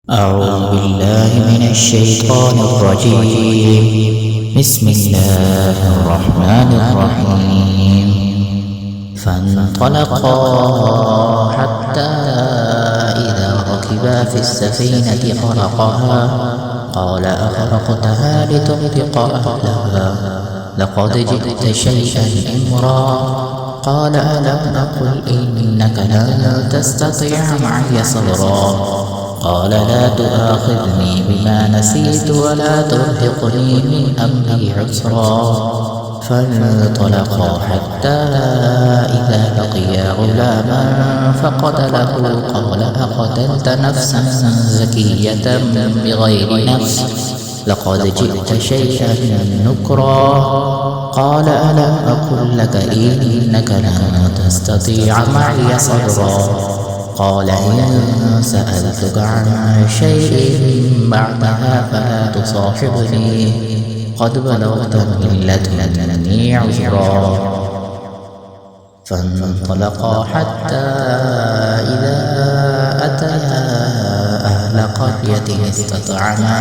أعوذ بالله من الشيطان الرجيم. بسم الله الرحمن الرحيم. فانطلقا حتى إذا ركبا في السفينة خرقها قال أخرقتها لتغرق أهلها لقد جئت شيئا إمرا قال ألم أقل إنك لن تستطيع معي صبرا قال لا تؤاخذني بما نسيت ولا ترهقني من أمري عسرا فانطلقا حتى إذا لقيا غلاما فقتله قال أقتلت نفسا زكية بغير نفس لقد جئت شيئا نكرا قال ألم أقل لك إنك لن تستطيع معي صبرا قال إن سألتك عن شيء بعدها فلا تصاحبني قد بلغت من لدني عذرا فانطلقا حتى إذا أتيا أهل قرية استطعما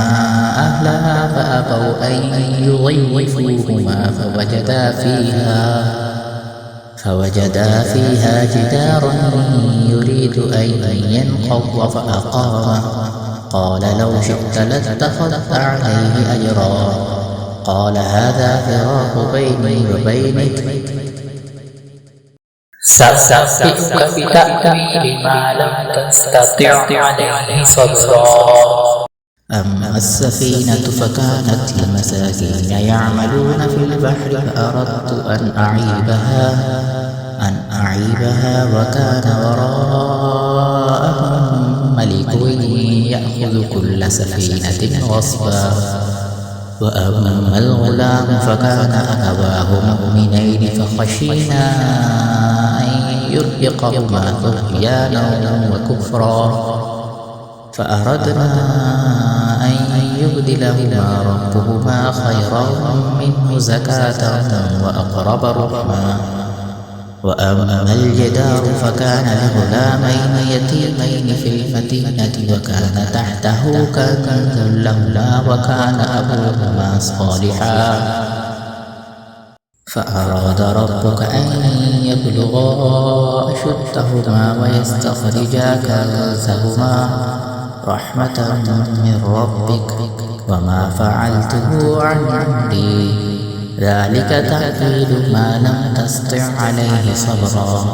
أهلها فأبوا أن يضيفوهما فوجدا فيها جدارا يريد أن ينقض فأقامه قال لو شئت لاتخذت عليه أجرا قال هذا فراق بيني وبينك سأنبئك بتأويل ما لم تستطع عليه صبرا أما السفينة فكانت لمساكين يعملون في البحر فأردت أن أعيبها وكان وراءهم ملك يأخذ كل سفينة غصبا وأما الغلام فكان أبواه مؤمنين فخشينا أن يرهقهما طغيانا وكفرا فأردنا أن يبدلهما ربهما خيرا منه زكاة وأقرب رحما وأما الجدار فكان لغلامين يتيمين في المدينة وكان تحته كنز لهما وكان أبوهما صالحا فأراد ربك أن يبلغا أشدهما ويستخرجا كنزهما رحمة من ربك وما فعلته عن أمري ذلك تأويل ما لم تستطع عليه صبرا